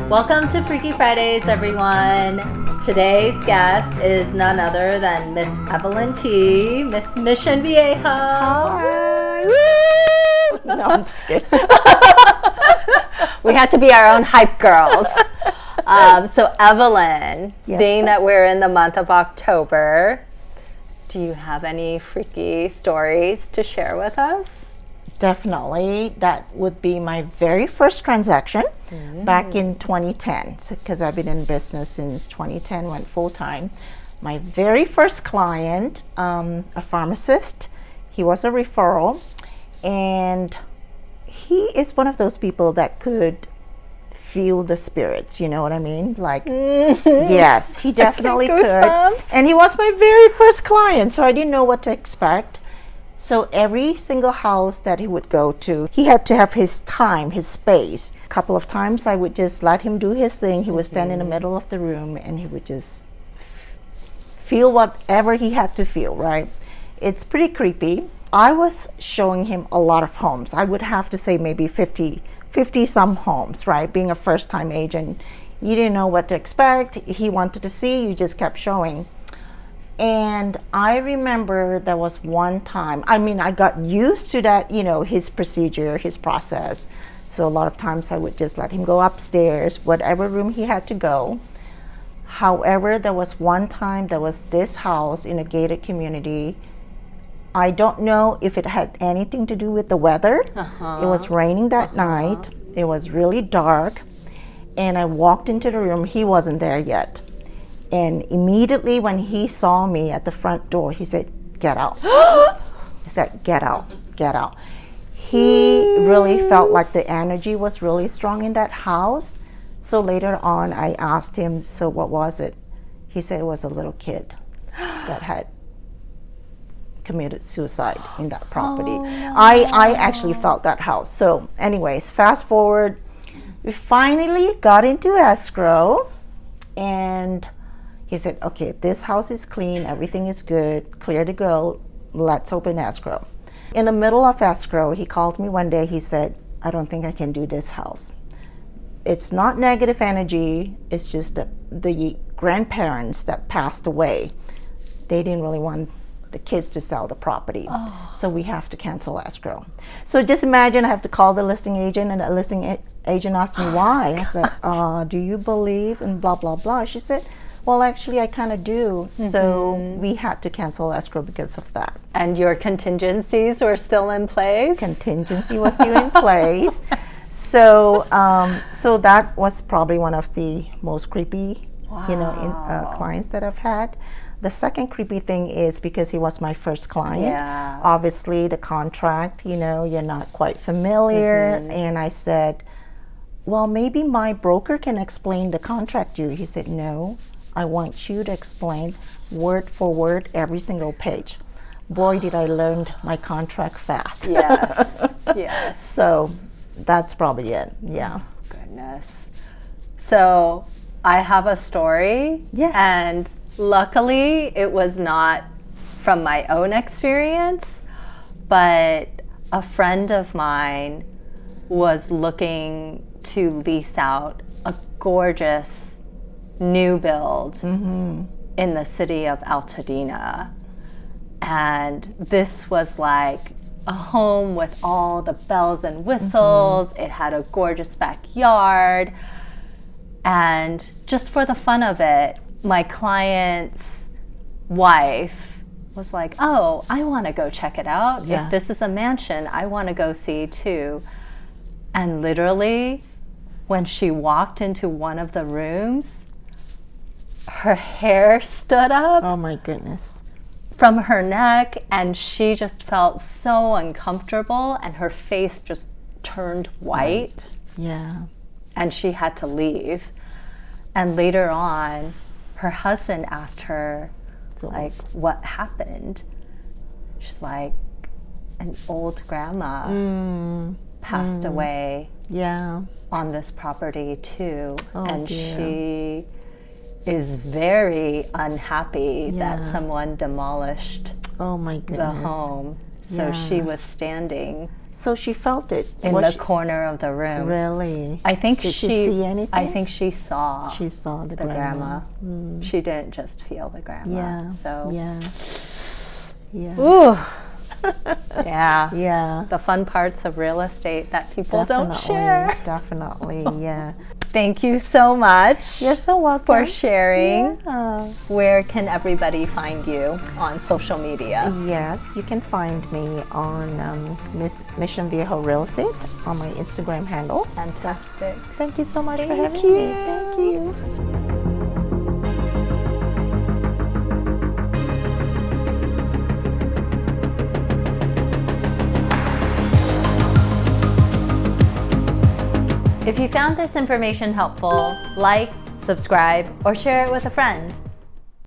Welcome to Freaky Fridays, everyone. Today's guest is none other than Miss Evelyn T, Miss Mission Vieja. Hi. Woo! No, I'm just kidding. We had to be our own hype girls. So Evelyn, Yes, being sir. that we're in the month of October, do you have any freaky stories to share with us? Definitely, that would be my very first transaction back in 2010, because I've been in business since 2010, went full time. My very first client, a pharmacist, he was a referral, and he is one of those people that could feel the spirits, you know what I mean? Like, yes, he definitely could. Goosebumps. And he was my very first client, so I didn't know what to expect. So every single house that he would go to, he had to have his time, his space. A couple of times I would just let him do his thing. He would stand in the middle of the room and he would just feel whatever he had to feel, right? It's pretty creepy. I was showing him a lot of homes. I would have to say maybe 50 some homes, right? Being a first time agent, you didn't know what to expect. He wanted to see, you just kept showing. And I remember there was one time, I got used to that, his procedure, his process. So a lot of times I would just let him go upstairs, whatever room he had to go. However, there was one time, there was this house in a gated community. I don't know if it had anything to do with the weather. It was raining that night. It was really dark. And I walked into the room, he wasn't there yet. And immediately when he saw me at the front door, he said, "Get out." He said, "Get out, get out." He really felt like the energy was really strong in that house. So later on, I asked him, "So what was it?" He said it was a little kid that had committed suicide in that property. Oh, no. I actually felt that house. So anyways, fast forward, we finally got into escrow, and he said, "Okay, this house is clean, everything is good, clear to go, let's open escrow." In the middle of escrow, he called me one day, he said, "I don't think I can do this house. It's not negative energy, it's just that the grandparents that passed away, they didn't really want the kids to sell the property. So we have to cancel escrow." So just imagine I have to call the listing agent, and the listing agent asked me why. I said, "Do you believe in blah, blah, blah?" She said, "Well, actually, I kind of do." So we had to cancel escrow because of that. And your contingencies were still in place? Contingency was still in place. So that was probably one of the most creepy, clients that I've had. The second creepy thing is because he was my first client. Yeah. Obviously, the contract, you're not quite familiar. And I said, "Well, maybe my broker can explain the contract to you." He said, "No, I want you to explain word for word every single page." Boy, did I learn my contract fast. Yes, yes. So that's probably it, yeah. Goodness. So I have a story. Yes. And luckily it was not from my own experience, but a friend of mine was looking to lease out a gorgeous new build in the city of Altadena. And this was like a home with all the bells and whistles. It had a gorgeous backyard. And just for the fun of it, my client's wife was like, "Oh, I want to go check it out. Yeah. If this is a mansion, I want to go see too." And literally, when she walked into one of the rooms, her hair stood up Oh my goodness. from her neck, and she just felt so uncomfortable, and her face just turned white. Yeah. And she had to leave. And later on, her husband asked her, like, what happened? She's like, an old grandma passed away Yeah. on this property too. Oh, and dear. she is very unhappy that Yeah. someone demolished Oh my the goodness. home. So she Yeah. was standing So she felt it. in Was the she- corner of the room. Really? I think Did she see anything? I think she saw She saw the the grandma. Mm. She didn't just feel the grandma. Yeah. So Yeah. Yeah. ooh. Yeah. Yeah. The fun parts of real estate that people don't share. Definitely. Yeah. Thank you so much You're so welcome. for sharing. Yeah. Where can everybody find you on social media? Yes, you can find me on Miss Mission Viejo Real Estate on my Instagram handle. Fantastic. Thank you so much for Thank having you. me. Thank you. If you found this information helpful, like, subscribe, or share it with a friend.